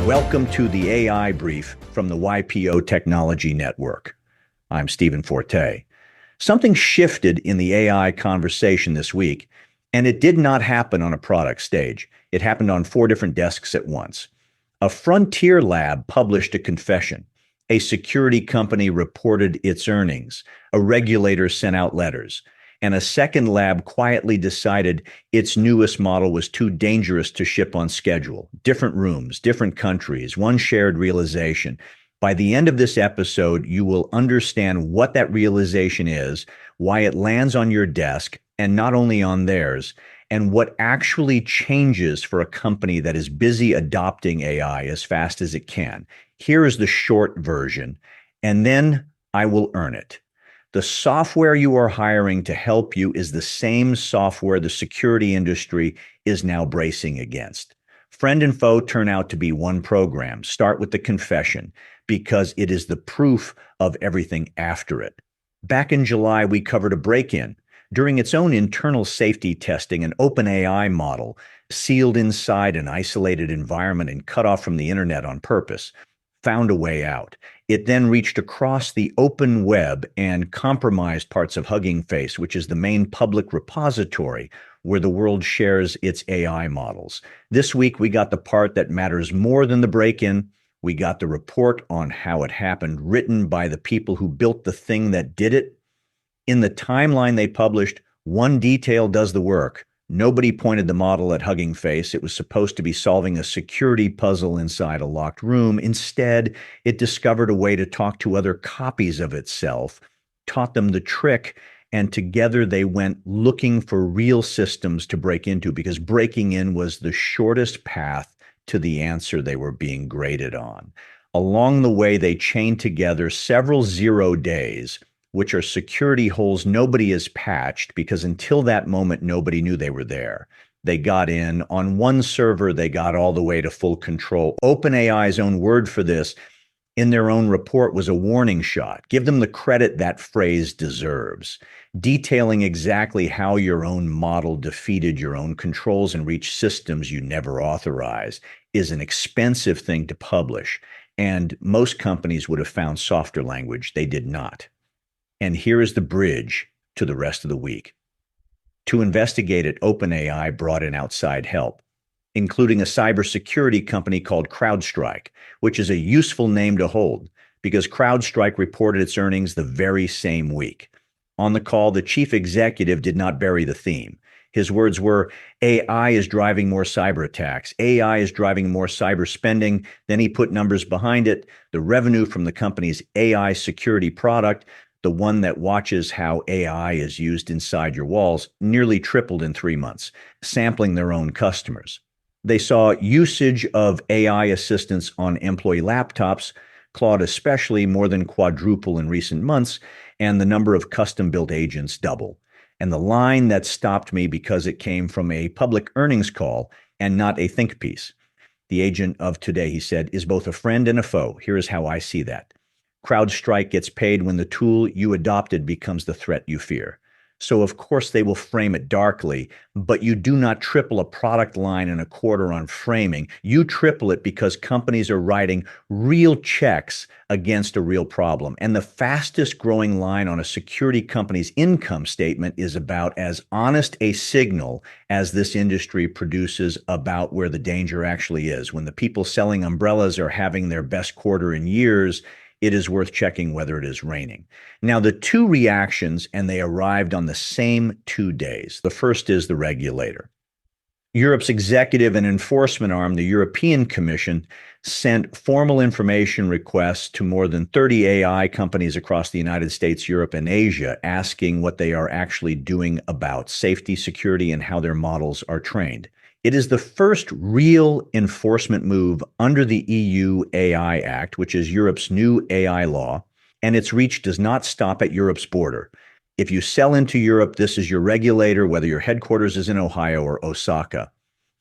Welcome to the AI Brief from the YPO Technology Network. I'm Stephen Forte. Something shifted in the AI conversation this week, and it did not happen on a product stage. It happened on 4 different desks at once. A frontier lab published a confession. A security company reported its earnings. A regulator sent out letters. And a second lab quietly decided its newest model was too dangerous to ship on schedule. Different rooms, different countries, one shared realization. By the end of this episode, you will understand what that realization is, why it lands on your desk, and not only on theirs, and what actually changes for a company that is busy adopting AI as fast as it can. Here is the short version, and then I will earn it. The software you are hiring to help you is the same software the security industry is now bracing against. Friend and foe turn out to be one program. Start with the confession, because it is the proof of everything after it. Back in July, we covered a break-in. During its own internal safety testing, an OpenAI model, sealed inside an isolated environment and cut off from the internet on purpose, found a way out. It then reached across the open web and compromised parts of Hugging Face, which is the main public repository where the world shares its AI models. This week, we got the part that matters more than the break-in. We got the report on how it happened, written by the people who built the thing that did it. In the timeline they published, one detail does the work. Nobody pointed the model at Hugging Face. It was supposed to be solving a security puzzle inside a locked room. Instead, it discovered a way to talk to other copies of itself, taught them the trick, and together they went looking for real systems to break into, because breaking in was the shortest path to the answer they were being graded on. Along the way, they chained together several 0 days, which are security holes nobody has patched, because until that moment, nobody knew they were there. They got in. On one server, they got all the way to full control. OpenAI's own word for this in their own report was a warning shot. Give them the credit that phrase deserves. Detailing exactly how your own model defeated your own controls and reached systems you never authorized is an expensive thing to publish, and most companies would have found softer language. They did not. And here is the bridge to the rest of the week. To investigate it, OpenAI brought in outside help, including a cybersecurity company called CrowdStrike, which is a useful name to hold because CrowdStrike reported its earnings the very same week. On the call, the chief executive did not bury the theme. His words were, AI is driving more cyber attacks. AI is driving more cyber spending. Then he put numbers behind it. The revenue from the company's AI security product, the one that watches how AI is used inside your walls, nearly tripled in 3 months, sampling their own customers. They saw usage of AI assistants on employee laptops, Claude especially, more than quadruple in recent months, and the number of custom-built agents double. And the line that stopped me because it came from a public earnings call and not a think piece. The agent of today, he said, is both a friend and a foe. Here is how I see that. CrowdStrike gets paid when the tool you adopted becomes the threat you fear. So of course they will frame it darkly, but you do not triple a product line in a quarter on framing. You triple it because companies are writing real checks against a real problem. And the fastest growing line on a security company's income statement is about as honest a signal as this industry produces about where the danger actually is. When the people selling umbrellas are having their best quarter in years, it is worth checking whether it is raining. Now, the 2 reactions, and they arrived on the same 2 days. The first is the regulator. Europe's executive and enforcement arm, the European Commission, sent formal information requests to more than 30 AI companies across the United States, Europe, and Asia, asking what they are actually doing about safety, security, and how their models are trained. It is the first real enforcement move under the EU AI Act, which is Europe's new AI law, and its reach does not stop at Europe's border. If you sell into Europe, this is your regulator, whether your headquarters is in Ohio or Osaka.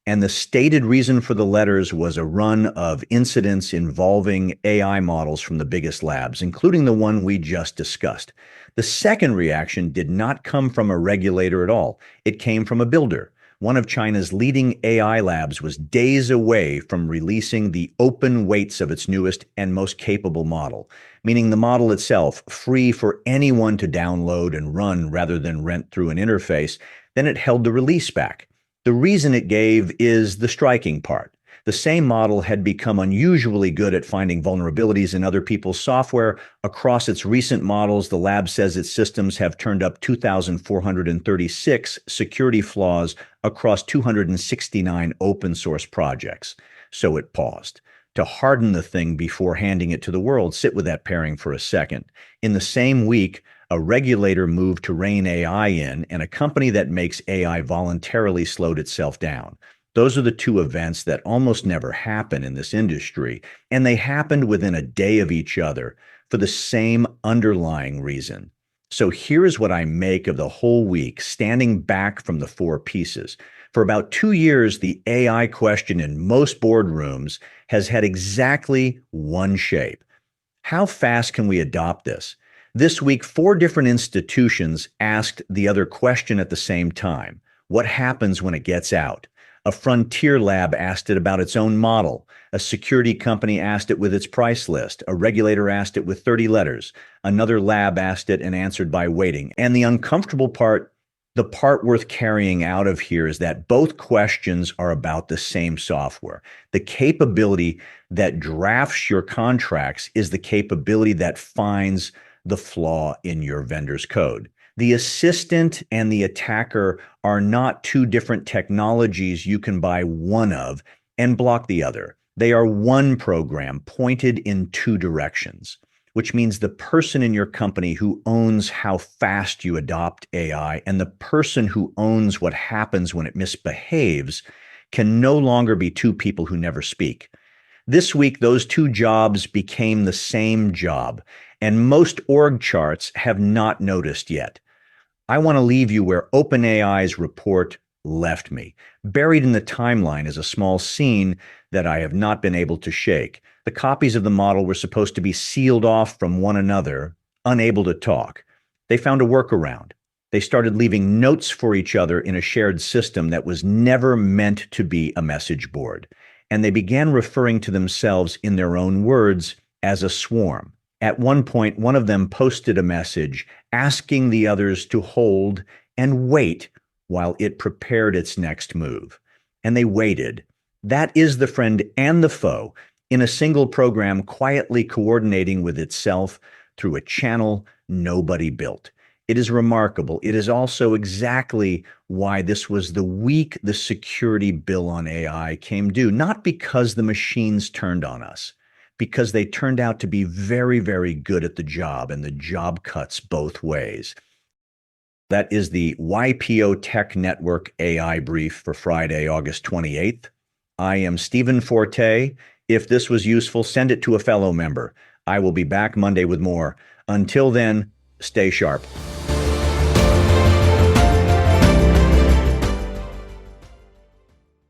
And the stated reason for the letters was a run of incidents involving AI models from the biggest labs, including the one we just discussed. The second reaction did not come from a regulator at all. It came from a builder, one of China's leading AI labs was days away from releasing the open weights of its newest and most capable model, meaning the model itself free for anyone to download and run rather than rent through an interface. Then it held the release back. The reason it gave is the striking part. The same model had become unusually good at finding vulnerabilities in other people's software. Across its recent models, the lab says its systems have turned up 2,436 security flaws across 269 open source projects. So it paused to harden the thing before handing it to the world. Sit with that pairing for a second. In the same week, a regulator moved to rein AI in, and a company that makes AI voluntarily slowed itself down. Those are the two events that almost never happen in this industry, and they happened within a day of each other for the same underlying reason. So here's what I make of the whole week, standing back from the four pieces. For about 2 years, the AI question in most boardrooms has had exactly one shape. How fast can we adopt this? This week, 4 different institutions asked the other question at the same time. What happens when it gets out? A frontier lab asked it about its own model. A security company asked it with its price list. A regulator asked it with 30 letters. Another lab asked it and answered by waiting. And the uncomfortable part, the part worth carrying out of here, is that both questions are about the same software. The capability that drafts your contracts is the capability that finds the flaw in your vendor's code. The assistant and the attacker are not two different technologies you can buy one of and block the other. They are one program pointed in two directions, which means the person in your company who owns how fast you adopt AI and the person who owns what happens when it misbehaves can no longer be two people who never speak. This week, those two jobs became the same job, and most org charts have not noticed yet. I want to leave you where OpenAI's report left me. Buried in the timeline is a small scene that I have not been able to shake. The copies of the model were supposed to be sealed off from one another, unable to talk. They found a workaround. They started leaving notes for each other in a shared system that was never meant to be a message board. And they began referring to themselves in their own words as a swarm. At one point, one of them posted a message asking the others to hold and wait while it prepared its next move. And they waited. That is the friend and the foe in a single program, quietly coordinating with itself through a channel nobody built. It is remarkable. It is also exactly why this was the week the security bill on AI came due, not because the machines turned on us, because they turned out to be very, very good at the job, and the job cuts both ways. That is the YPO Tech Network AI brief for Friday, August 28th. I am Stephen Forte. If this was useful, send it to a fellow member. I will be back Monday with more. Until then, stay sharp.